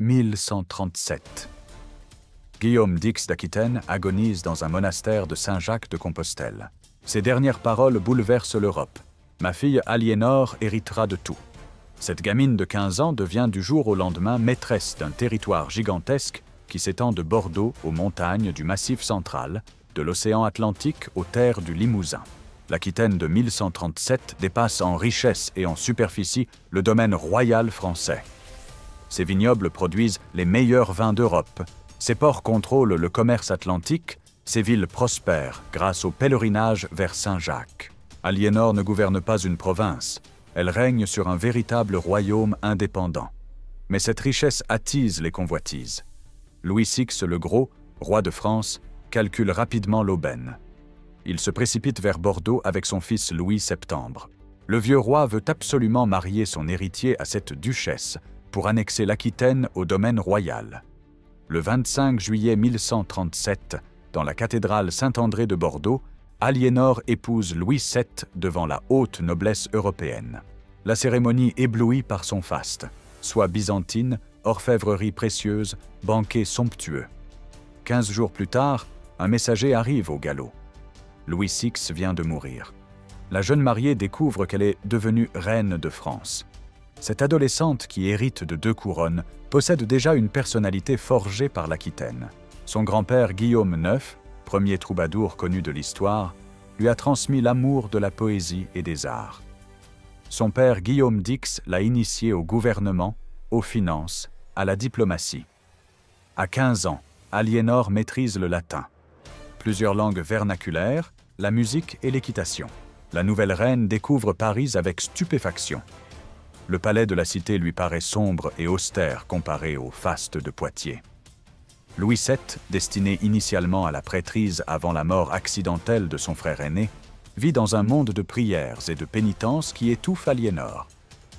1137. Guillaume d'Ix d'Aquitaine agonise dans un monastère de Saint-Jacques de Compostelle. Ses dernières paroles bouleversent l'Europe. « Ma fille Aliénor héritera de tout ». Cette gamine de 15 ans devient du jour au lendemain maîtresse d'un territoire gigantesque qui s'étend de Bordeaux aux montagnes du Massif central, de l'océan Atlantique aux terres du Limousin. L'Aquitaine de 1137 dépasse en richesse et en superficie le domaine royal français. Ses vignobles produisent les meilleurs vins d'Europe. Ses ports contrôlent le commerce atlantique. Ses villes prospèrent grâce au pèlerinage vers Saint-Jacques. Aliénor ne gouverne pas une province. Elle règne sur un véritable royaume indépendant. Mais cette richesse attise les convoitises. Louis VI le Gros, roi de France, calcule rapidement l'aubaine. Il se précipite vers Bordeaux avec son fils Louis Septembre. Le vieux roi veut absolument marier son héritier à cette duchesse pour annexer l'Aquitaine au domaine royal. Le 25 juillet 1137, dans la cathédrale Saint-André de Bordeaux, Aliénor épouse Louis VII devant la haute noblesse européenne. La cérémonie éblouit par son faste, soie byzantine, orfèvrerie précieuse, banquet somptueux. 15 jours plus tard, un messager arrive au galop. Louis VI vient de mourir. La jeune mariée découvre qu'elle est devenue reine de France. Cette adolescente qui hérite de 2 couronnes possède déjà une personnalité forgée par l'Aquitaine. Son grand-père Guillaume IX, premier troubadour connu de l'histoire, lui a transmis l'amour de la poésie et des arts. Son père Guillaume d'Ix l'a initié au gouvernement, aux finances, à la diplomatie. À 15 ans, Aliénor maîtrise le latin, plusieurs langues vernaculaires, la musique et l'équitation. La nouvelle reine découvre Paris avec stupéfaction. Le palais de la cité lui paraît sombre et austère comparé au faste de Poitiers. Louis VII, destiné initialement à la prêtrise avant la mort accidentelle de son frère aîné, vit dans un monde de prières et de pénitences qui étouffe Aliénor.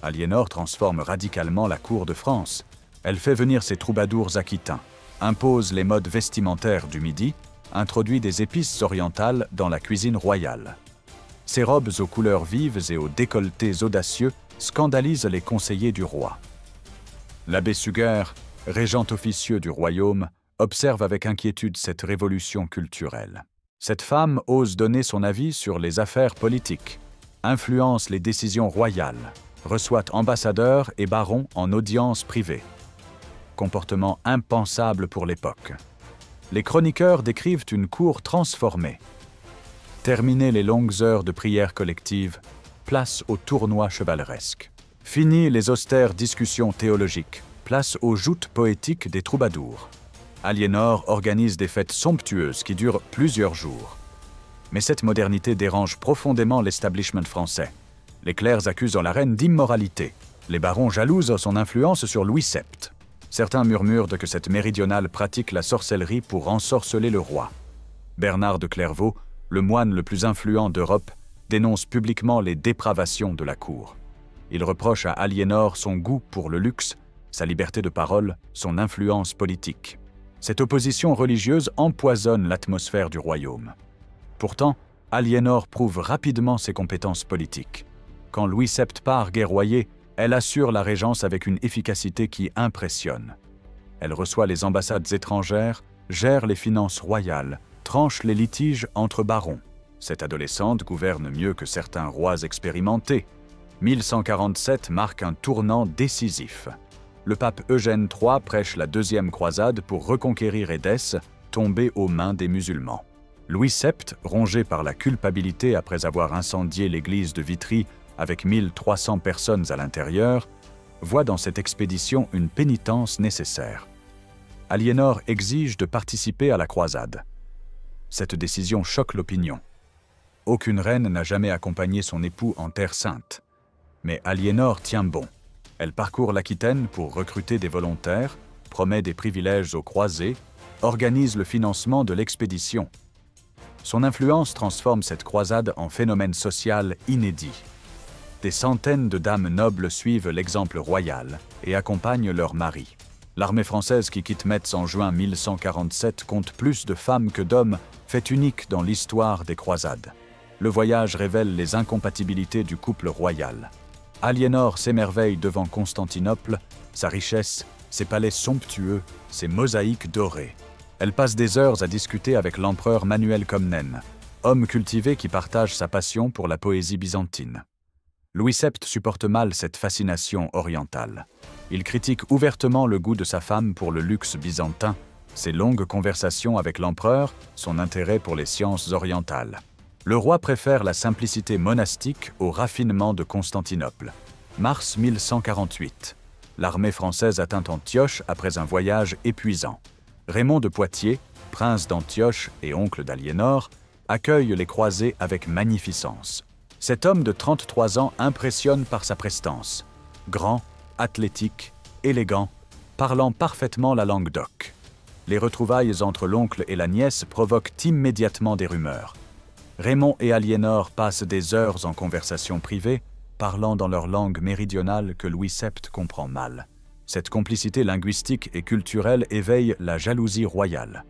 Aliénor transforme radicalement la cour de France. Elle fait venir ses troubadours aquitains, impose les modes vestimentaires du Midi, introduit des épices orientales dans la cuisine royale. Ses robes aux couleurs vives et aux décolletés audacieux scandalisent les conseillers du roi. L'abbé Suger, régent officieux du royaume, observe avec inquiétude cette révolution culturelle. Cette femme ose donner son avis sur les affaires politiques, influence les décisions royales, reçoit ambassadeurs et barons en audience privée. Comportement impensable pour l'époque. Les chroniqueurs décrivent une cour transformée. Terminées les longues heures de prière collective, place au tournoi chevaleresque. Fini les austères discussions théologiques, place aux joutes poétiques des troubadours. Aliénor organise des fêtes somptueuses qui durent plusieurs jours. Mais cette modernité dérange profondément l'establishment français. Les clercs accusent la reine d'immoralité. Les barons jalousent son influence sur Louis VII. Certains murmurent que cette méridionale pratique la sorcellerie pour ensorceler le roi. Bernard de Clairvaux, le moine le plus influent d'Europe, dénonce publiquement les dépravations de la cour. Il reproche à Aliénor son goût pour le luxe, sa liberté de parole, son influence politique. Cette opposition religieuse empoisonne l'atmosphère du royaume. Pourtant, Aliénor prouve rapidement ses compétences politiques. Quand Louis VII part guerroyer, elle assure la régence avec une efficacité qui impressionne. Elle reçoit les ambassades étrangères, gère les finances royales, tranche les litiges entre barons. Cette adolescente gouverne mieux que certains rois expérimentés. 1147 marque un tournant décisif. Le pape Eugène III prêche la deuxième croisade pour reconquérir Édesse, tombée aux mains des musulmans. Louis VII, rongé par la culpabilité après avoir incendié l'église de Vitry avec 1300 personnes à l'intérieur, voit dans cette expédition une pénitence nécessaire. Aliénor exige de participer à la croisade. Cette décision choque l'opinion. Aucune reine n'a jamais accompagné son époux en Terre Sainte. Mais Aliénor tient bon. Elle parcourt l'Aquitaine pour recruter des volontaires, promet des privilèges aux croisés, organise le financement de l'expédition. Son influence transforme cette croisade en phénomène social inédit. Des centaines de dames nobles suivent l'exemple royal et accompagnent leurs maris. L'armée française qui quitte Metz en juin 1147 compte plus de femmes que d'hommes, fait unique dans l'histoire des croisades. Le voyage révèle les incompatibilités du couple royal. Aliénor s'émerveille devant Constantinople, sa richesse, ses palais somptueux, ses mosaïques dorées. Elle passe des heures à discuter avec l'empereur Manuel Comnène, homme cultivé qui partage sa passion pour la poésie byzantine. Louis VII supporte mal cette fascination orientale. Il critique ouvertement le goût de sa femme pour le luxe byzantin, ses longues conversations avec l'empereur, son intérêt pour les sciences orientales. Le roi préfère la simplicité monastique au raffinement de Constantinople. Mars 1148. L'armée française atteint Antioche après un voyage épuisant. Raymond de Poitiers, prince d'Antioche et oncle d'Aliénor, accueille les croisés avec magnificence. Cet homme de 33 ans impressionne par sa prestance. Grand, athlétique, élégant, parlant parfaitement la langue d'oc. Les retrouvailles entre l'oncle et la nièce provoquent immédiatement des rumeurs. Raymond et Aliénor passent des heures en conversation privée, parlant dans leur langue méridionale que Louis VII comprend mal. Cette complicité linguistique et culturelle éveille la jalousie royale.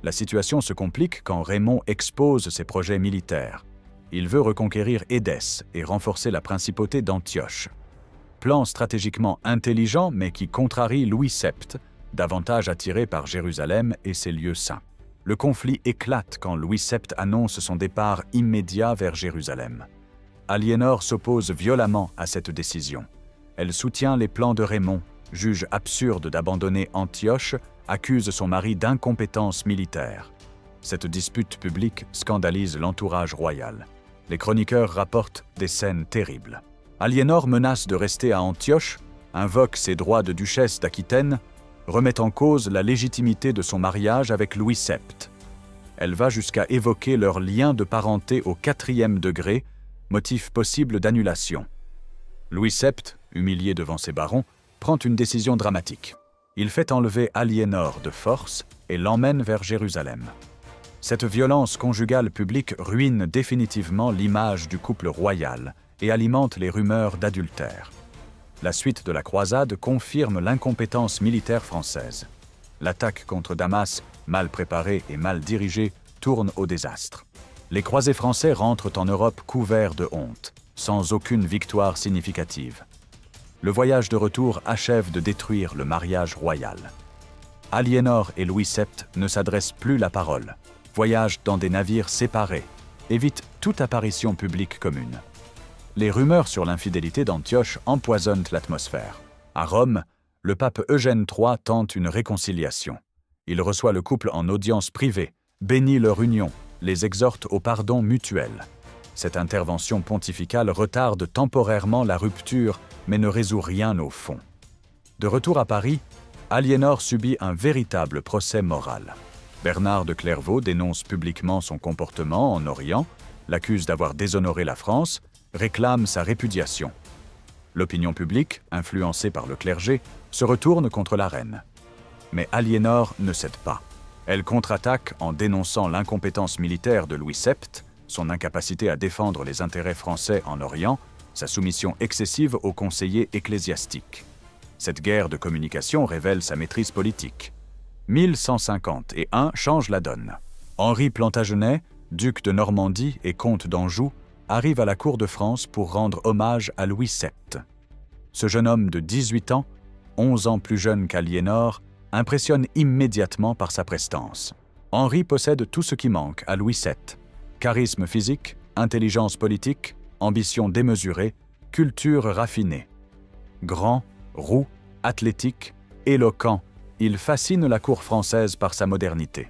La situation se complique quand Raymond expose ses projets militaires. Il veut reconquérir Édesse et renforcer la principauté d'Antioche. Plan stratégiquement intelligent mais qui contrarie Louis VII, davantage attiré par Jérusalem et ses lieux saints. Le conflit éclate quand Louis VII annonce son départ immédiat vers Jérusalem. Aliénor s'oppose violemment à cette décision. Elle soutient les plans de Raymond, juge absurde d'abandonner Antioche, accuse son mari d'incompétence militaire. Cette dispute publique scandalise l'entourage royal. Les chroniqueurs rapportent des scènes terribles. Aliénor menace de rester à Antioche, invoque ses droits de duchesse d'Aquitaine, remet en cause la légitimité de son mariage avec Louis VII. Elle va jusqu'à évoquer leur lien de parenté au 4e degré, motif possible d'annulation. Louis VII, humilié devant ses barons, prend une décision dramatique. Il fait enlever Aliénor de force et l'emmène vers Jérusalem. Cette violence conjugale publique ruine définitivement l'image du couple royal et alimente les rumeurs d'adultère. La suite de la croisade confirme l'incompétence militaire française. L'attaque contre Damas, mal préparée et mal dirigée, tourne au désastre. Les croisés français rentrent en Europe couverts de honte, sans aucune victoire significative. Le voyage de retour achève de détruire le mariage royal. Aliénor et Louis VII ne s'adressent plus la parole, voyagent dans des navires séparés, évitent toute apparition publique commune. Les rumeurs sur l'infidélité d'Antioche empoisonnent l'atmosphère. À Rome, le pape Eugène III tente une réconciliation. Il reçoit le couple en audience privée, bénit leur union, les exhorte au pardon mutuel. Cette intervention pontificale retarde temporairement la rupture, mais ne résout rien au fond. De retour à Paris, Aliénor subit un véritable procès moral. Bernard de Clairvaux dénonce publiquement son comportement en Orient, l'accuse d'avoir déshonoré la France, réclame sa répudiation. L'opinion publique, influencée par le clergé, se retourne contre la reine. Mais Aliénor ne cède pas. Elle contre-attaque en dénonçant l'incompétence militaire de Louis VII, son incapacité à défendre les intérêts français en Orient, sa soumission excessive aux conseillers ecclésiastiques. Cette guerre de communication révèle sa maîtrise politique. 1151 change la donne. Henri Plantagenet, duc de Normandie et comte d'Anjou, arrive à la cour de France pour rendre hommage à Louis VII. Ce jeune homme de 18 ans, 11 ans plus jeune qu'Aliénor, impressionne immédiatement par sa prestance. Henri possède tout ce qui manque à Louis VII. Charisme physique, intelligence politique, ambition démesurée, culture raffinée. Grand, roux, athlétique, éloquent, il fascine la cour française par sa modernité.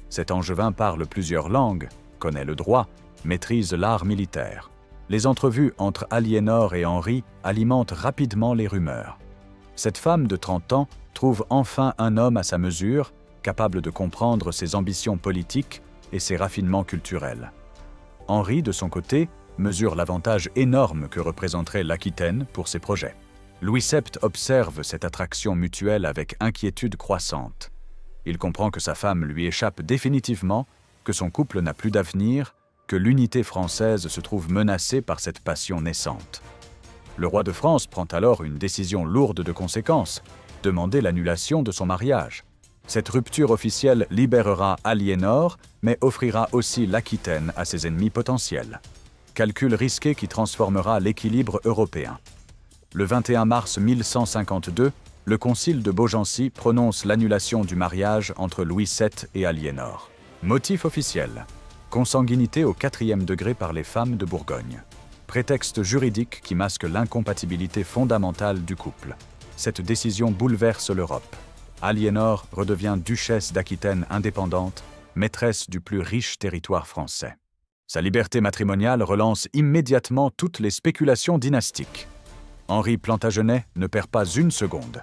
Cet Angevin parle plusieurs langues, connaît le droit, maîtrise l'art militaire. Les entrevues entre Aliénor et Henri alimentent rapidement les rumeurs. Cette femme de 30 ans trouve enfin un homme à sa mesure, capable de comprendre ses ambitions politiques et ses raffinements culturels. Henri, de son côté, mesure l'avantage énorme que représenterait l'Aquitaine pour ses projets. Louis VII observe cette attraction mutuelle avec inquiétude croissante. Il comprend que sa femme lui échappe définitivement, que son couple n'a plus d'avenir, que l'unité française se trouve menacée par cette passion naissante. Le roi de France prend alors une décision lourde de conséquences, demander l'annulation de son mariage. Cette rupture officielle libérera Aliénor, mais offrira aussi l'Aquitaine à ses ennemis potentiels. Calcul risqué qui transformera l'équilibre européen. Le 21 mars 1152, le concile de Beaugency prononce l'annulation du mariage entre Louis VII et Aliénor. Motif officiel: consanguinité au 4e degré par les femmes de Bourgogne. Prétexte juridique qui masque l'incompatibilité fondamentale du couple. Cette décision bouleverse l'Europe. Aliénor redevient duchesse d'Aquitaine indépendante, maîtresse du plus riche territoire français. Sa liberté matrimoniale relance immédiatement toutes les spéculations dynastiques. Henri Plantagenet ne perd pas une seconde.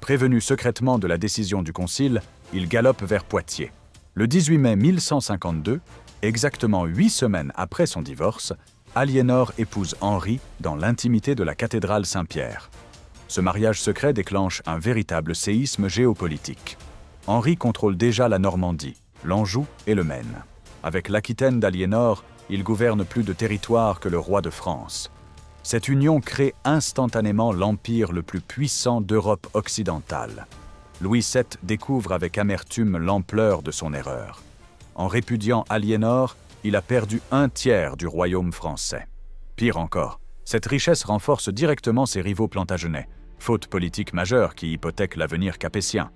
Prévenu secrètement de la décision du concile, il galope vers Poitiers. Le 18 mai 1152, exactement 8 semaines après son divorce, Aliénor épouse Henri dans l'intimité de la cathédrale Saint-Pierre. Ce mariage secret déclenche un véritable séisme géopolitique. Henri contrôle déjà la Normandie, l'Anjou et le Maine. Avec l'Aquitaine d'Aliénor, il gouverne plus de territoire que le roi de France. Cette union crée instantanément l'empire le plus puissant d'Europe occidentale. Louis VII découvre avec amertume l'ampleur de son erreur. En répudiant Aliénor, il a perdu un tiers du royaume français. Pire encore, cette richesse renforce directement ses rivaux plantagenets, faute politique majeure qui hypothèque l'avenir capétien.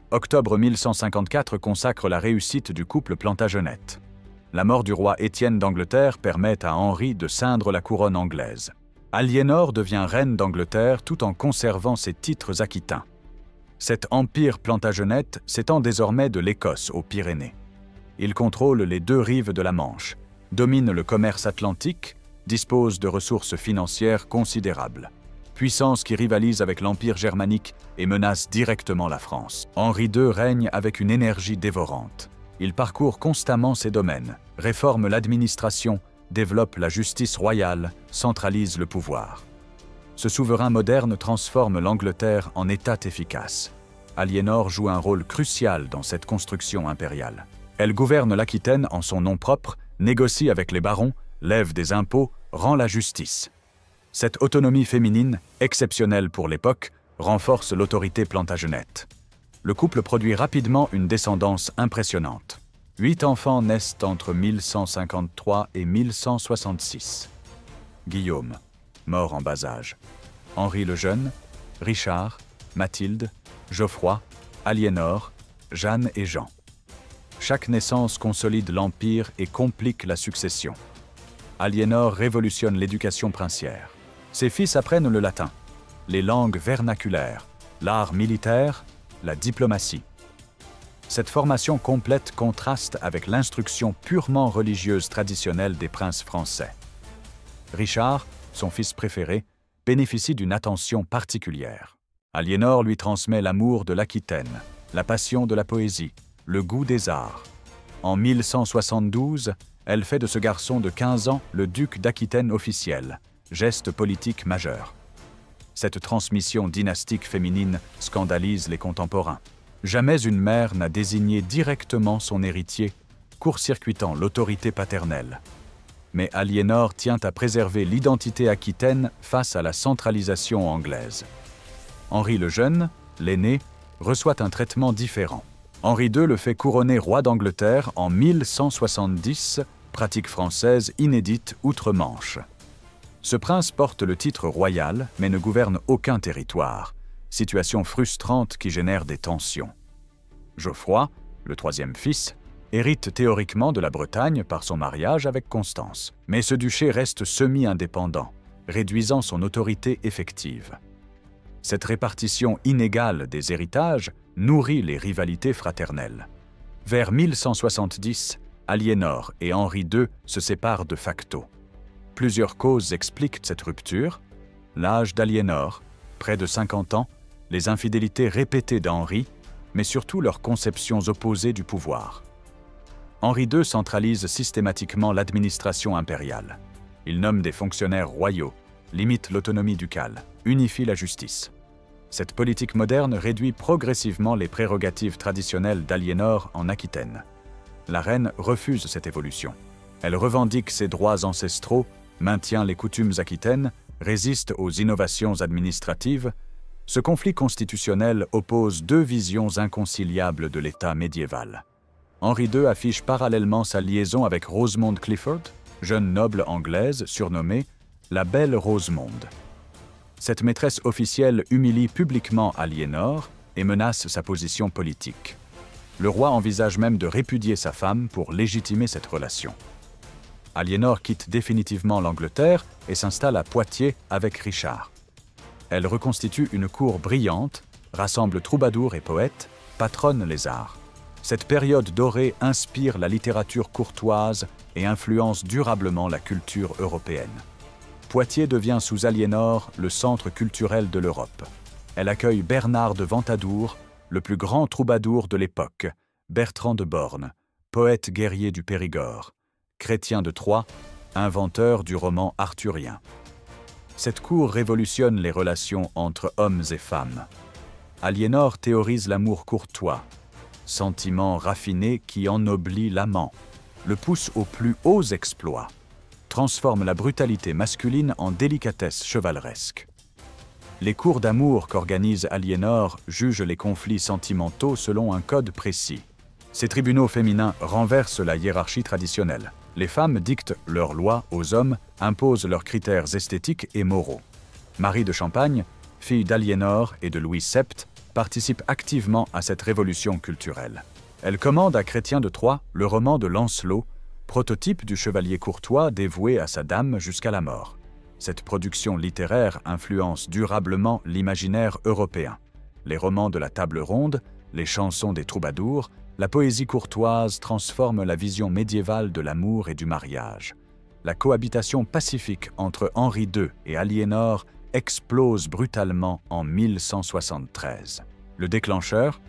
Octobre 1154 consacre la réussite du couple Plantagenet. La mort du roi Étienne d'Angleterre permet à Henri de ceindre la couronne anglaise. Aliénor devient reine d'Angleterre tout en conservant ses titres aquitains. Cet empire Plantagenet s'étend désormais de l'Écosse aux Pyrénées. Il contrôle les 2 rives de la Manche, domine le commerce atlantique, dispose de ressources financières considérables. Puissance qui rivalise avec l'Empire germanique et menace directement la France. Henri II règne avec une énergie dévorante. Il parcourt constamment ses domaines, réforme l'administration, développe la justice royale, centralise le pouvoir. Ce souverain moderne transforme l'Angleterre en État efficace. Aliénor joue un rôle crucial dans cette construction impériale. Elle gouverne l'Aquitaine en son nom propre, négocie avec les barons, lève des impôts, rend la justice. Cette autonomie féminine, exceptionnelle pour l'époque, renforce l'autorité plantagenette. Le couple produit rapidement une descendance impressionnante. 8 enfants naissent entre 1153 et 1166. Guillaume, mort en bas âge. Henri le Jeune, Richard, Mathilde, Geoffroy, Aliénor, Jeanne et Jean. Chaque naissance consolide l'empire et complique la succession. Aliénor révolutionne l'éducation princière. Ses fils apprennent le latin, les langues vernaculaires, l'art militaire, la diplomatie. Cette formation complète contraste avec l'instruction purement religieuse traditionnelle des princes français. Richard, son fils préféré, bénéficie d'une attention particulière. Aliénor lui transmet l'amour de l'Aquitaine, la passion de la poésie, le goût des arts. En 1172, elle fait de ce garçon de 15 ans le duc d'Aquitaine officiel, geste politique majeur. Cette transmission dynastique féminine scandalise les contemporains. Jamais une mère n'a désigné directement son héritier, court-circuitant l'autorité paternelle. Mais Aliénor tient à préserver l'identité aquitaine face à la centralisation anglaise. Henri le Jeune, l'aîné, reçoit un traitement différent. Henri II le fait couronner roi d'Angleterre en 1170, pratique française inédite outre-Manche. Ce prince porte le titre royal, mais ne gouverne aucun territoire, situation frustrante qui génère des tensions. Geoffroy, le 3e fils, hérite théoriquement de la Bretagne par son mariage avec Constance, mais ce duché reste semi-indépendant, réduisant son autorité effective. Cette répartition inégale des héritages nourrit les rivalités fraternelles. Vers 1170, Aliénor et Henri II se séparent de facto. Plusieurs causes expliquent cette rupture: l'âge d'Aliénor, près de 50 ans, les infidélités répétées d'Henri, mais surtout leurs conceptions opposées du pouvoir. Henri II centralise systématiquement l'administration impériale. Il nomme des fonctionnaires royaux, limite l'autonomie ducale, unifie la justice. Cette politique moderne réduit progressivement les prérogatives traditionnelles d'Aliénor en Aquitaine. La reine refuse cette évolution. Elle revendique ses droits ancestraux, maintient les coutumes aquitaines, résiste aux innovations administratives. Ce conflit constitutionnel oppose 2 visions inconciliables de l'État médiéval. Henri II affiche parallèlement sa liaison avec Rosemonde Clifford, jeune noble anglaise surnommée la Belle Rosemonde. Cette maîtresse officielle humilie publiquement Aliénor et menace sa position politique. Le roi envisage même de répudier sa femme pour légitimer cette relation. Aliénor quitte définitivement l'Angleterre et s'installe à Poitiers avec Richard. Elle reconstitue une cour brillante, rassemble troubadours et poètes, patronne les arts. Cette période dorée inspire la littérature courtoise et influence durablement la culture européenne. Poitiers devient sous Aliénor le centre culturel de l'Europe. Elle accueille Bernard de Ventadour, le plus grand troubadour de l'époque, Bertrand de Born, poète guerrier du Périgord, Chrétien de Troyes, inventeur du roman arthurien. Cette cour révolutionne les relations entre hommes et femmes. Aliénor théorise l'amour courtois, sentiment raffiné qui ennoblit l'amant, le pousse aux plus hauts exploits, transforme la brutalité masculine en délicatesse chevaleresque. Les cours d'amour qu'organise Aliénor jugent les conflits sentimentaux selon un code précis. Ces tribunaux féminins renversent la hiérarchie traditionnelle. Les femmes dictent leurs lois aux hommes, imposent leurs critères esthétiques et moraux. Marie de Champagne, fille d'Aliénor et de Louis VII, participe activement à cette révolution culturelle. Elle commande à Chrétien de Troyes le roman de Lancelot, prototype du chevalier courtois dévoué à sa dame jusqu'à la mort. Cette production littéraire influence durablement l'imaginaire européen. Les romans de la table ronde, les chansons des troubadours, la poésie courtoise transforme la vision médiévale de l'amour et du mariage. La cohabitation pacifique entre Henri II et Aliénor explose brutalement en 1173. Le déclencheur,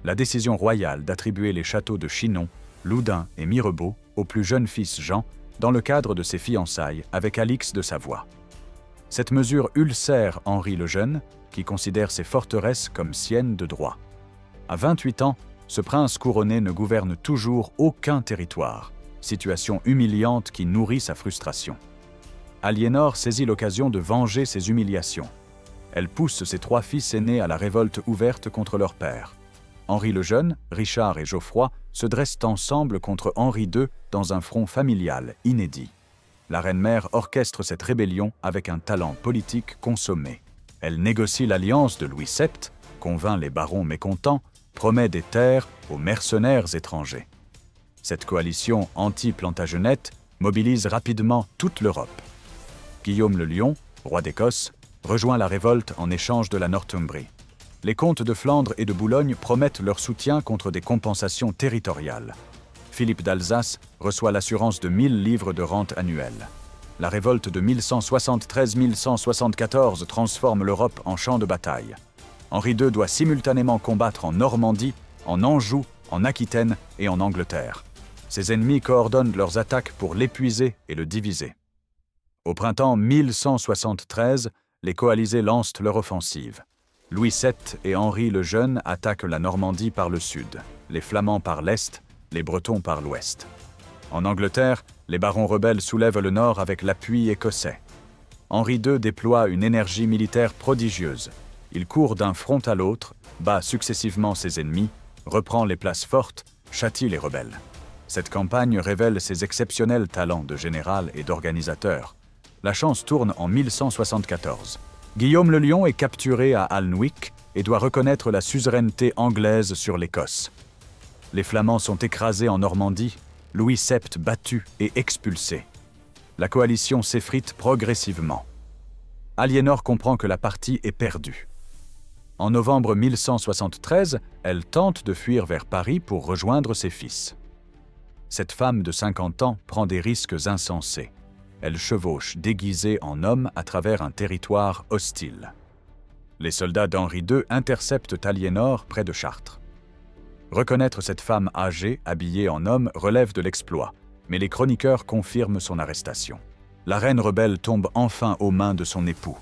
la décision royale d'attribuer les châteaux de Chinon, Loudun et Mirebeau au plus jeune fils Jean dans le cadre de ses fiançailles avec Alix de Savoie. Cette mesure ulcère Henri le Jeune, qui considère ces forteresses comme siennes de droit. À 28 ans, ce prince couronné ne gouverne toujours aucun territoire, situation humiliante qui nourrit sa frustration. Aliénor saisit l'occasion de venger ses humiliations. Elle pousse ses 3 fils aînés à la révolte ouverte contre leur père. Henri le Jeune, Richard et Geoffroy se dressent ensemble contre Henri II dans un front familial inédit. La reine-mère orchestre cette rébellion avec un talent politique consommé. Elle négocie l'alliance de Louis VII, convainc les barons mécontents, promet des terres aux mercenaires étrangers. Cette coalition anti-Plantagenète mobilise rapidement toute l'Europe. Guillaume le Lion, roi d'Écosse, rejoint la révolte en échange de la Northumbrie. Les comtes de Flandre et de Boulogne promettent leur soutien contre des compensations territoriales. Philippe d'Alsace reçoit l'assurance de 1000 livres de rente annuelle. La révolte de 1173-1174 transforme l'Europe en champ de bataille. Henri II doit simultanément combattre en Normandie, en Anjou, en Aquitaine et en Angleterre. Ses ennemis coordonnent leurs attaques pour l'épuiser et le diviser. Au printemps 1173, les coalisés lancent leur offensive. Louis VII et Henri le Jeune attaquent la Normandie par le sud, les Flamands par l'est, les Bretons par l'ouest. En Angleterre, les barons rebelles soulèvent le nord avec l'appui écossais. Henri II déploie une énergie militaire prodigieuse. Il court d'un front à l'autre, bat successivement ses ennemis, reprend les places fortes, châtie les rebelles. Cette campagne révèle ses exceptionnels talents de général et d'organisateur. La chance tourne en 1174. Guillaume le Lion est capturé à Alnwick et doit reconnaître la suzeraineté anglaise sur l'Écosse. Les Flamands sont écrasés en Normandie, Louis VII battu et expulsé. La coalition s'effrite progressivement. Aliénor comprend que la partie est perdue. En novembre 1173, elle tente de fuir vers Paris pour rejoindre ses fils. Cette femme de 50 ans prend des risques insensés. Elle chevauche déguisée en homme à travers un territoire hostile. Les soldats d'Henri II interceptent Aliénor près de Chartres. Reconnaître cette femme âgée, habillée en homme, relève de l'exploit, mais les chroniqueurs confirment son arrestation. La reine rebelle tombe enfin aux mains de son époux.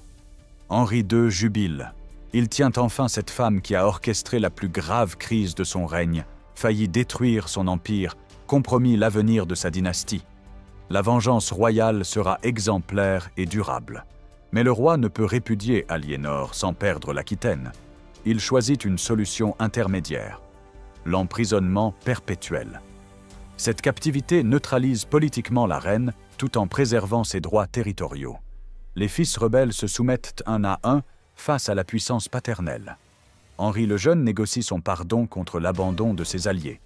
Henri II jubile. Il tient enfin cette femme qui a orchestré la plus grave crise de son règne, failli détruire son empire, compromis l'avenir de sa dynastie. La vengeance royale sera exemplaire et durable. Mais le roi ne peut répudier Aliénor sans perdre l'Aquitaine. Il choisit une solution intermédiaire, l'emprisonnement perpétuel. Cette captivité neutralise politiquement la reine tout en préservant ses droits territoriaux. Les fils rebelles se soumettent un à un face à la puissance paternelle. Henri le Jeune négocie son pardon contre l'abandon de ses alliés.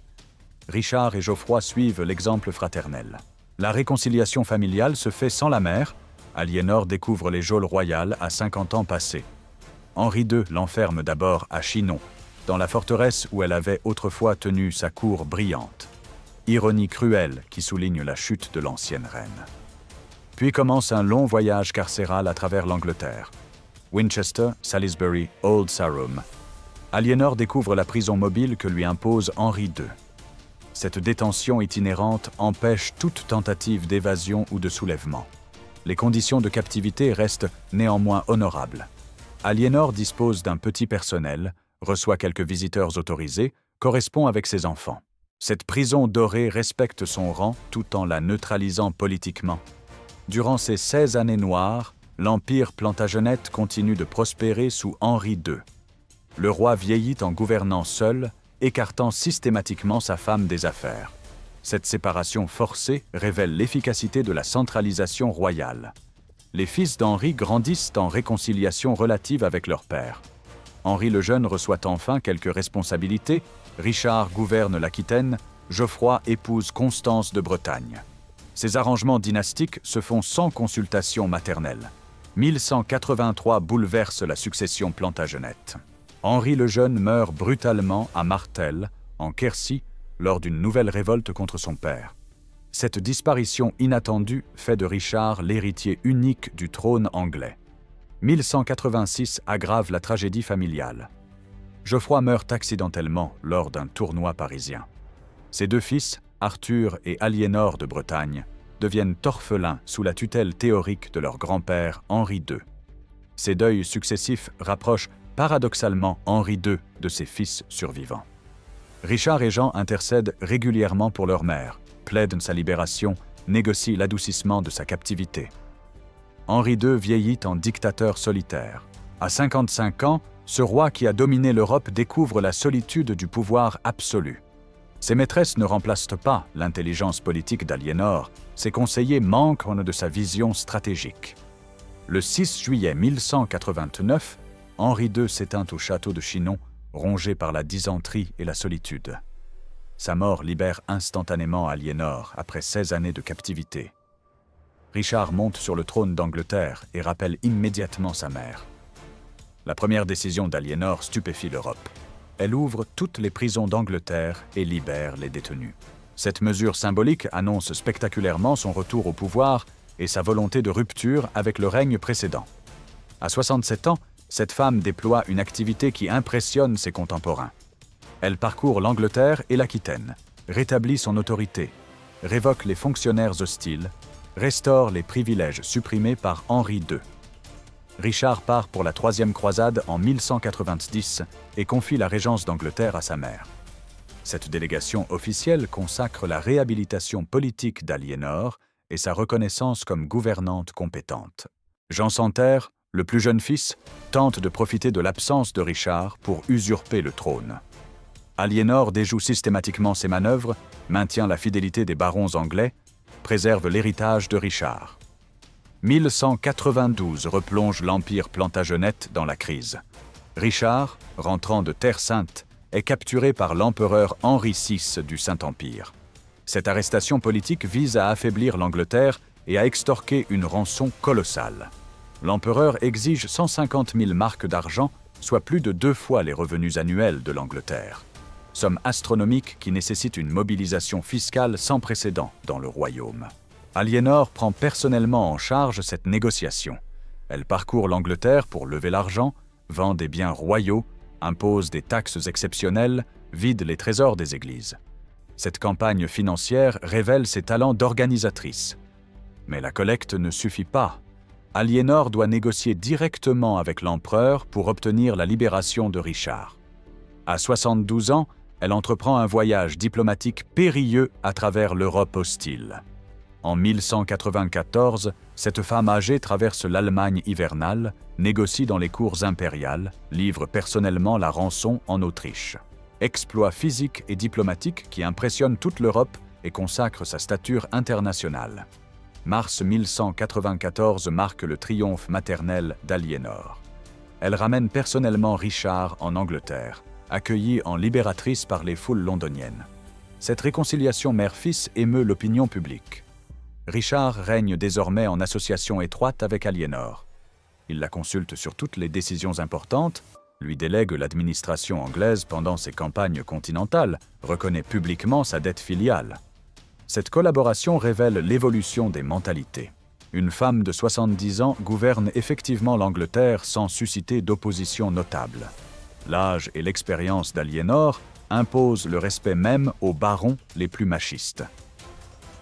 Richard et Geoffroy suivent l'exemple fraternel. La réconciliation familiale se fait sans la mère. Aliénor découvre les geôles royales à 50 ans passés. Henri II l'enferme d'abord à Chinon, dans la forteresse où elle avait autrefois tenu sa cour brillante. Ironie cruelle qui souligne la chute de l'ancienne reine. Puis commence un long voyage carcéral à travers l'Angleterre. Winchester, Salisbury, Old Sarum. Aliénor découvre la prison mobile que lui impose Henri II. Cette détention itinérante empêche toute tentative d'évasion ou de soulèvement. Les conditions de captivité restent néanmoins honorables. Aliénor dispose d'un petit personnel, reçoit quelques visiteurs autorisés, correspond avec ses enfants. Cette prison dorée respecte son rang tout en la neutralisant politiquement. Durant ces 16 années noires, l'Empire Plantagenet continue de prospérer sous Henri II. Le roi vieillit en gouvernant seul, écartant systématiquement sa femme des affaires. Cette séparation forcée révèle l'efficacité de la centralisation royale. Les fils d'Henri grandissent en réconciliation relative avec leur père. Henri le Jeune reçoit enfin quelques responsabilités, Richard gouverne l'Aquitaine, Geoffroy épouse Constance de Bretagne. Ces arrangements dynastiques se font sans consultation maternelle. 1183 bouleverse la succession Plantagenet. Henri le Jeune meurt brutalement à Martel, en Quercy, lors d'une nouvelle révolte contre son père. Cette disparition inattendue fait de Richard l'héritier unique du trône anglais. 1186 aggrave la tragédie familiale. Geoffroy meurt accidentellement lors d'un tournoi parisien. Ses deux fils, Arthur et Aliénor de Bretagne, deviennent orphelins sous la tutelle théorique de leur grand-père Henri II. Ces deuils successifs rapprochent paradoxalement Henri II de ses fils survivants. Richard et Jean intercèdent régulièrement pour leur mère, plaident sa libération, négocient l'adoucissement de sa captivité. Henri II vieillit en dictateur solitaire. À 55 ans, ce roi qui a dominé l'Europe découvre la solitude du pouvoir absolu. Ses maîtresses ne remplacent pas l'intelligence politique d'Aliénor, ses conseillers manquent de sa vision stratégique. Le 6 juillet 1189, Henri II s'éteint au château de Chinon, rongé par la dysenterie et la solitude. Sa mort libère instantanément Aliénor après 16 années de captivité. Richard monte sur le trône d'Angleterre et rappelle immédiatement sa mère. La première décision d'Aliénor stupéfie l'Europe. Elle ouvre toutes les prisons d'Angleterre et libère les détenus. Cette mesure symbolique annonce spectaculairement son retour au pouvoir et sa volonté de rupture avec le règne précédent. À 67 ans, cette femme déploie une activité qui impressionne ses contemporains. Elle parcourt l'Angleterre et l'Aquitaine, rétablit son autorité, révoque les fonctionnaires hostiles, restaure les privilèges supprimés par Henri II. Richard part pour la troisième croisade en 1190 et confie la régence d'Angleterre à sa mère. Cette délégation officielle consacre la réhabilitation politique d'Aliénor et sa reconnaissance comme gouvernante compétente. Jean Santerre, le plus jeune fils, tente de profiter de l'absence de Richard pour usurper le trône. Aliénor déjoue systématiquement ses manœuvres, maintient la fidélité des barons anglais, préserve l'héritage de Richard. 1192 replonge l'Empire Plantagenet dans la crise. Richard, rentrant de Terre Sainte, est capturé par l'empereur Henri VI du Saint-Empire. Cette arrestation politique vise à affaiblir l'Angleterre et à extorquer une rançon colossale. L'empereur exige 150 000 marcs d'argent, soit plus de 2 fois les revenus annuels de l'Angleterre. Somme astronomique qui nécessite une mobilisation fiscale sans précédent dans le royaume. Aliénor prend personnellement en charge cette négociation. Elle parcourt l'Angleterre pour lever l'argent, vend des biens royaux, impose des taxes exceptionnelles, vide les trésors des églises. Cette campagne financière révèle ses talents d'organisatrice. Mais la collecte ne suffit pas. Aliénor doit négocier directement avec l'empereur pour obtenir la libération de Richard. À 72 ans, elle entreprend un voyage diplomatique périlleux à travers l'Europe hostile. En 1194, cette femme âgée traverse l'Allemagne hivernale, négocie dans les cours impériales, livre personnellement la rançon en Autriche. Exploit physique et diplomatique qui impressionne toute l'Europe et consacre sa stature internationale. mars 1194 marque le triomphe maternel d'Aliénor. Elle ramène personnellement Richard en Angleterre, accueillie en libératrice par les foules londoniennes. Cette réconciliation mère-fils émeut l'opinion publique. Richard règne désormais en association étroite avec Aliénor. Il la consulte sur toutes les décisions importantes, lui délègue l'administration anglaise pendant ses campagnes continentales, reconnaît publiquement sa dette filiale. Cette collaboration révèle l'évolution des mentalités. Une femme de 70 ans gouverne effectivement l'Angleterre sans susciter d'opposition notable. L'âge et l'expérience d'Aliénor imposent le respect même aux barons les plus machistes.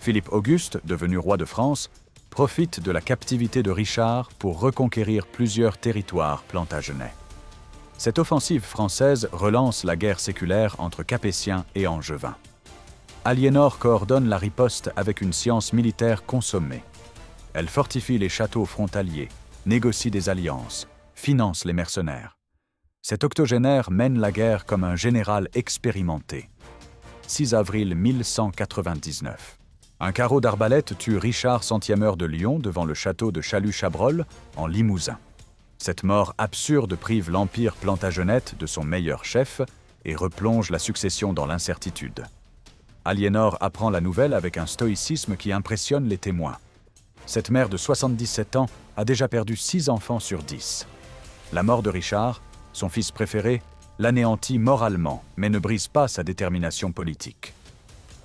Philippe Auguste, devenu roi de France, profite de la captivité de Richard pour reconquérir plusieurs territoires plantagenets. Cette offensive française relance la guerre séculaire entre Capétiens et Angevins. Aliénor coordonne la riposte avec une science militaire consommée. Elle fortifie les châteaux frontaliers, négocie des alliances, finance les mercenaires. Cet octogénaire mène la guerre comme un général expérimenté. 6 avril 1199. Un carreau d'arbalète tue Richard Centième de Lyon devant le château de Chalut-Chabrol, en Limousin. Cette mort absurde prive l'empire plantagenet de son meilleur chef et replonge la succession dans l'incertitude. Aliénor apprend la nouvelle avec un stoïcisme qui impressionne les témoins. Cette mère de 77 ans a déjà perdu 6 enfants sur 10. La mort de Richard, son fils préféré, l'anéantit moralement, mais ne brise pas sa détermination politique.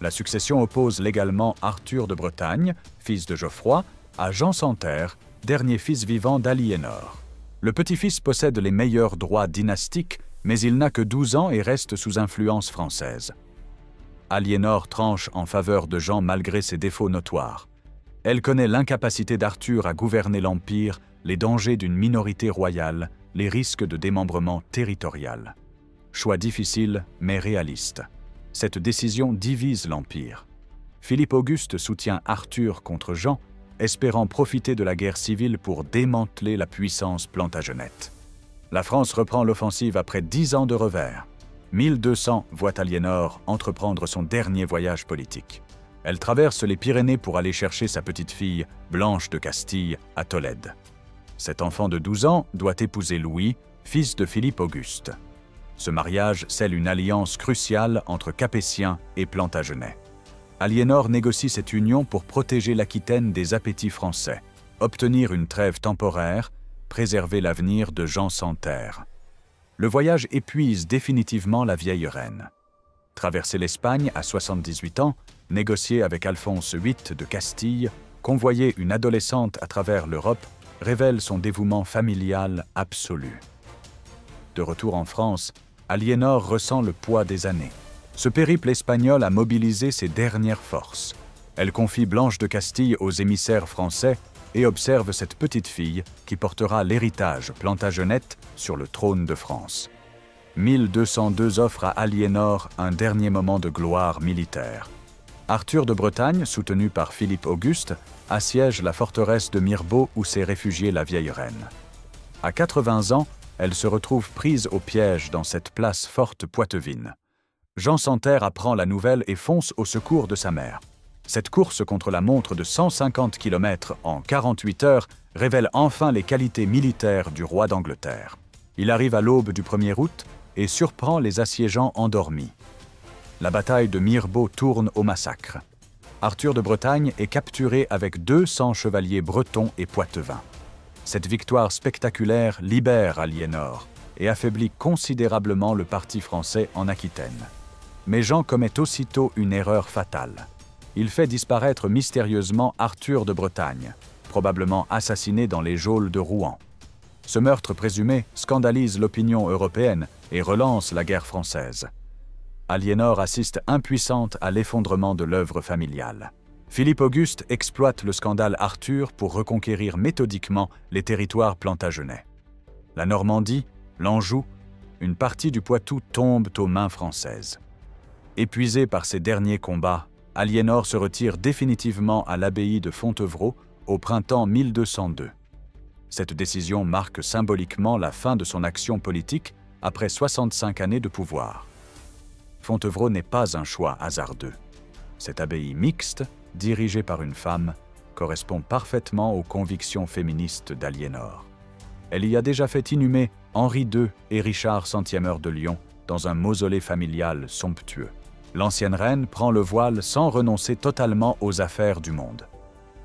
La succession oppose légalement Arthur de Bretagne, fils de Geoffroy, à Jean Santerre, dernier fils vivant d'Aliénor. Le petit-fils possède les meilleurs droits dynastiques, mais il n'a que 12 ans et reste sous influence française. Aliénor tranche en faveur de Jean malgré ses défauts notoires. Elle connaît l'incapacité d'Arthur à gouverner l'Empire, les dangers d'une minorité royale, les risques de démembrement territorial. Choix difficile, mais réaliste. Cette décision divise l'Empire. Philippe Auguste soutient Arthur contre Jean, espérant profiter de la guerre civile pour démanteler la puissance plantagenète. La France reprend l'offensive après 10 ans de revers. 1200 voit Aliénor entreprendre son dernier voyage politique. Elle traverse les Pyrénées pour aller chercher sa petite-fille, Blanche de Castille, à Tolède. Cet enfant de 12 ans doit épouser Louis, fils de Philippe Auguste. Ce mariage scelle une alliance cruciale entre Capétiens et Plantagenets. Aliénor négocie cette union pour protéger l'Aquitaine des appétits français, obtenir une trêve temporaire, préserver l'avenir de Jean Santerre. Le voyage épuise définitivement la vieille reine. Traverser l'Espagne à 78 ans, négocier avec Alphonse VIII de Castille, convoyer une adolescente à travers l'Europe, révèle son dévouement familial absolu. De retour en France, Aliénor ressent le poids des années. Ce périple espagnol a mobilisé ses dernières forces. Elle confie Blanche de Castille aux émissaires français et observe cette petite fille qui portera l'héritage plantagenet sur le trône de France. 1202 offre à Aliénor un dernier moment de gloire militaire. Arthur de Bretagne, soutenu par Philippe Auguste, assiège la forteresse de Mirebeau où s'est réfugiée la vieille reine. À 80 ans, elle se retrouve prise au piège dans cette place forte poitevine. Jean Santerre apprend la nouvelle et fonce au secours de sa mère. Cette course contre la montre de 150 km en 48 heures révèle enfin les qualités militaires du roi d'Angleterre. Il arrive à l'aube du 1er août et surprend les assiégeants endormis. La bataille de Mirebeau tourne au massacre. Arthur de Bretagne est capturé avec 200 chevaliers bretons et poitevins. Cette victoire spectaculaire libère Aliénor et affaiblit considérablement le parti français en Aquitaine. Mais Jean commet aussitôt une erreur fatale. Il fait disparaître mystérieusement Arthur de Bretagne, probablement assassiné dans les geôles de Rouen. Ce meurtre présumé scandalise l'opinion européenne et relance la guerre française. Aliénor assiste impuissante à l'effondrement de l'œuvre familiale. Philippe Auguste exploite le scandale Arthur pour reconquérir méthodiquement les territoires plantagenets. La Normandie, l'Anjou, une partie du Poitou tombent aux mains françaises. Épuisé par ses derniers combats, Aliénor se retire définitivement à l'abbaye de Fontevraud au printemps 1202. Cette décision marque symboliquement la fin de son action politique après 65 années de pouvoir. Fontevraud n'est pas un choix hasardeux. Cette abbaye mixte, dirigée par une femme, correspond parfaitement aux convictions féministes d'Aliénor. Elle y a déjà fait inhumer Henri II et Richard Centième de Lyon dans un mausolée familial somptueux. L'ancienne reine prend le voile sans renoncer totalement aux affaires du monde.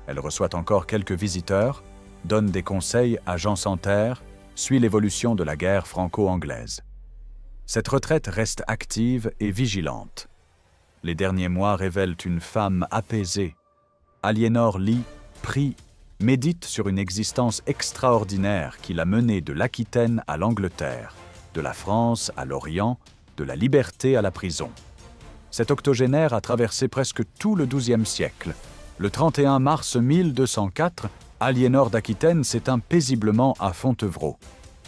Elle reçoit encore quelques visiteurs, donne des conseils à Jean Santerre, suit l'évolution de la guerre franco-anglaise. Cette retraite reste active et vigilante. Les derniers mois révèlent une femme apaisée. Aliénor lit, prie, médite sur une existence extraordinaire qui l'a menée de l'Aquitaine à l'Angleterre, de la France à l'Orient, de la liberté à la prison. Cet octogénaire a traversé presque tout le XIIe siècle. Le 31 mars 1204, Aliénor d'Aquitaine s'éteint paisiblement à Fontevraud.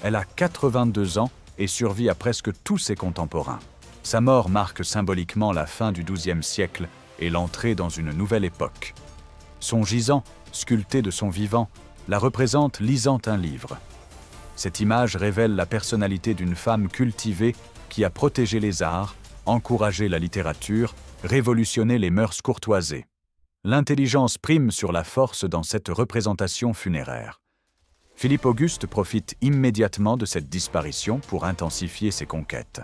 Elle a 82 ans et survit à presque tous ses contemporains. Sa mort marque symboliquement la fin du XIIe siècle et l'entrée dans une nouvelle époque. Son gisant, sculpté de son vivant, la représente lisant un livre. Cette image révèle la personnalité d'une femme cultivée qui a protégé les arts, encouragé la littérature, révolutionné les mœurs courtoisées. L'intelligence prime sur la force dans cette représentation funéraire. Philippe Auguste profite immédiatement de cette disparition pour intensifier ses conquêtes.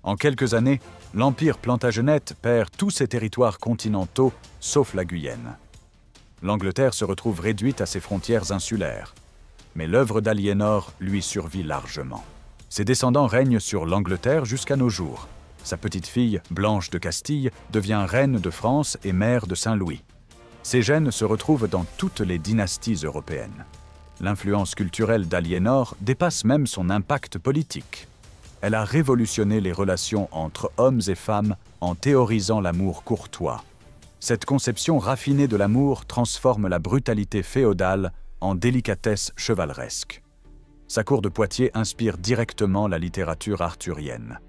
En quelques années, l'Empire plantagenet perd tous ses territoires continentaux, sauf la Guyenne. L'Angleterre se retrouve réduite à ses frontières insulaires. Mais l'œuvre d'Aliénor lui survit largement. Ses descendants règnent sur l'Angleterre jusqu'à nos jours. Sa petite-fille, Blanche de Castille, devient reine de France et mère de Saint-Louis. Ces gènes se retrouvent dans toutes les dynasties européennes. L'influence culturelle d'Aliénor dépasse même son impact politique. Elle a révolutionné les relations entre hommes et femmes en théorisant l'amour courtois. Cette conception raffinée de l'amour transforme la brutalité féodale en délicatesse chevaleresque. Sa cour de Poitiers inspire directement la littérature arthurienne.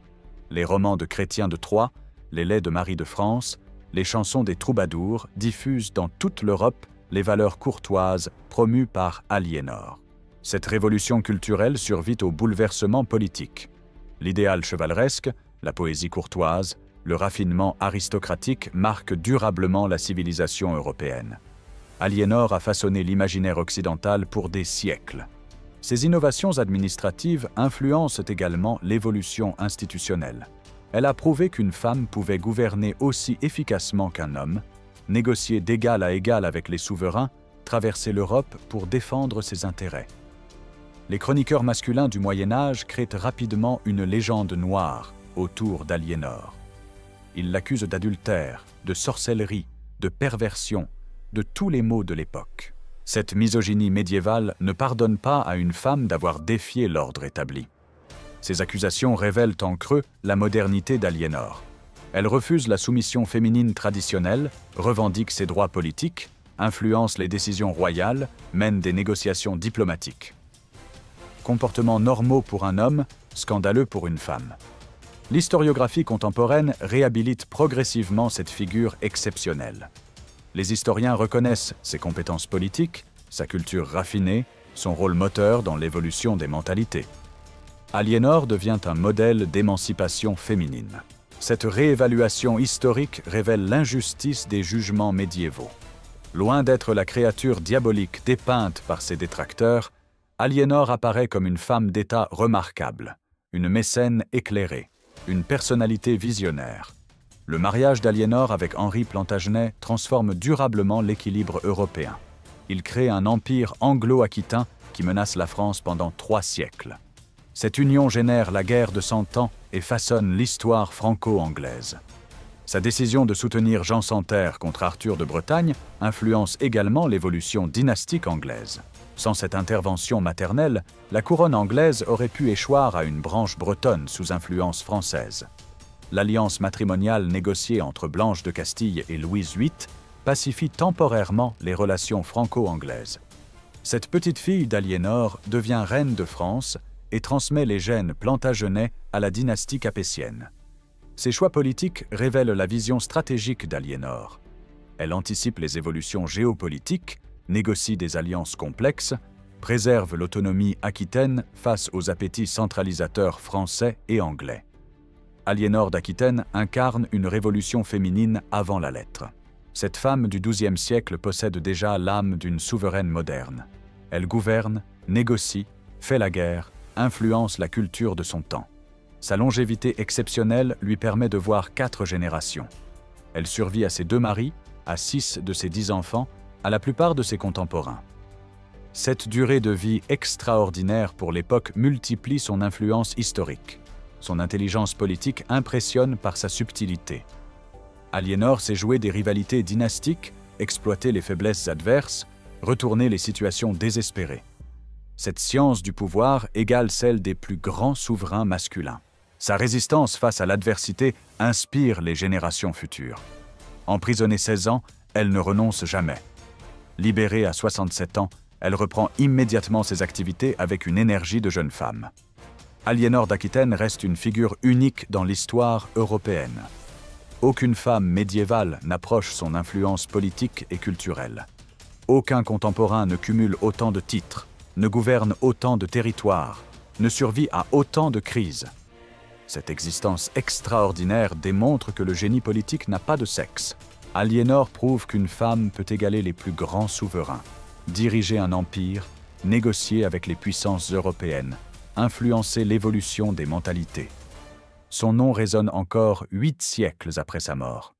Les romans de Chrétien de Troyes, les laits de Marie de France, les chansons des troubadours diffusent dans toute l'Europe les valeurs courtoises promues par Aliénor. Cette révolution culturelle survit au bouleversement politique. L'idéal chevaleresque, la poésie courtoise, le raffinement aristocratique marquent durablement la civilisation européenne. Aliénor a façonné l'imaginaire occidental pour des siècles. Ces innovations administratives influencent également l'évolution institutionnelle. Elle a prouvé qu'une femme pouvait gouverner aussi efficacement qu'un homme, négocier d'égal à égal avec les souverains, traverser l'Europe pour défendre ses intérêts. Les chroniqueurs masculins du Moyen-Âge créent rapidement une légende noire autour d'Aliénor. Ils l'accusent d'adultère, de sorcellerie, de perversion, de tous les maux de l'époque. Cette misogynie médiévale ne pardonne pas à une femme d'avoir défié l'ordre établi. Ces accusations révèlent en creux la modernité d'Aliénor. Elle refuse la soumission féminine traditionnelle, revendique ses droits politiques, influence les décisions royales, mène des négociations diplomatiques. Comportements normaux pour un homme, scandaleux pour une femme. L'historiographie contemporaine réhabilite progressivement cette figure exceptionnelle. Les historiens reconnaissent ses compétences politiques, sa culture raffinée, son rôle moteur dans l'évolution des mentalités. Aliénor devient un modèle d'émancipation féminine. Cette réévaluation historique révèle l'injustice des jugements médiévaux. Loin d'être la créature diabolique dépeinte par ses détracteurs, Aliénor apparaît comme une femme d'État remarquable, une mécène éclairée, une personnalité visionnaire. Le mariage d'Aliénor avec Henri Plantagenet transforme durablement l'équilibre européen. Il crée un empire anglo-aquitain qui menace la France pendant 3 siècles. Cette union génère la guerre de 100 ans et façonne l'histoire franco-anglaise. Sa décision de soutenir Jean Santerre contre Arthur de Bretagne influence également l'évolution dynastique anglaise. Sans cette intervention maternelle, la couronne anglaise aurait pu échoir à une branche bretonne sous influence française. L'alliance matrimoniale négociée entre Blanche de Castille et Louise VIII pacifie temporairement les relations franco-anglaises. Cette petite fille d'Aliénor devient reine de France et transmet les gènes plantagenets à la dynastie capétienne. Ses choix politiques révèlent la vision stratégique d'Aliénor. Elle anticipe les évolutions géopolitiques, négocie des alliances complexes, préserve l'autonomie aquitaine face aux appétits centralisateurs français et anglais. Aliénor d'Aquitaine incarne une révolution féminine avant la lettre. Cette femme du XIIe siècle possède déjà l'âme d'une souveraine moderne. Elle gouverne, négocie, fait la guerre, influence la culture de son temps. Sa longévité exceptionnelle lui permet de voir 4 générations. Elle survit à ses 2 maris, à 6 de ses 10 enfants, à la plupart de ses contemporains. Cette durée de vie extraordinaire pour l'époque multiplie son influence historique. Son intelligence politique impressionne par sa subtilité. Aliénor sait jouer des rivalités dynastiques, exploiter les faiblesses adverses, retourner les situations désespérées. Cette science du pouvoir égale celle des plus grands souverains masculins. Sa résistance face à l'adversité inspire les générations futures. Emprisonnée 16 ans, elle ne renonce jamais. Libérée à 67 ans, elle reprend immédiatement ses activités avec une énergie de jeune femme. Aliénor d'Aquitaine reste une figure unique dans l'histoire européenne. Aucune femme médiévale n'approche son influence politique et culturelle. Aucun contemporain ne cumule autant de titres, ne gouverne autant de territoires, ne survit à autant de crises. Cette existence extraordinaire démontre que le génie politique n'a pas de sexe. Aliénor prouve qu'une femme peut égaler les plus grands souverains, diriger un empire, négocier avec les puissances européennes, influencer l'évolution des mentalités. Son nom résonne encore 8 siècles après sa mort.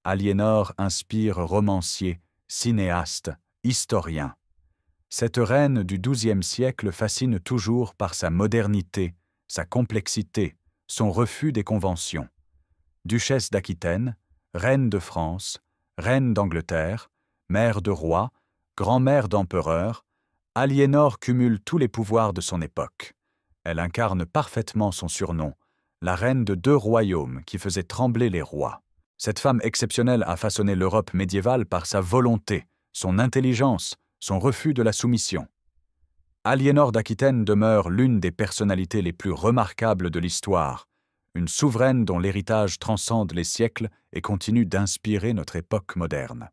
Aliénor inspire romanciers, cinéastes, historiens. Cette reine du XIIe siècle fascine toujours par sa modernité, sa complexité, son refus des conventions. Duchesse d'Aquitaine, reine de France, reine d'Angleterre, mère de roi, grand-mère d'empereur, Aliénor cumule tous les pouvoirs de son époque. Elle incarne parfaitement son surnom, la reine de 2 royaumes qui faisait trembler les rois. Cette femme exceptionnelle a façonné l'Europe médiévale par sa volonté, son intelligence, son refus de la soumission. Aliénor d'Aquitaine demeure l'une des personnalités les plus remarquables de l'histoire, une souveraine dont l'héritage transcende les siècles et continue d'inspirer notre époque moderne.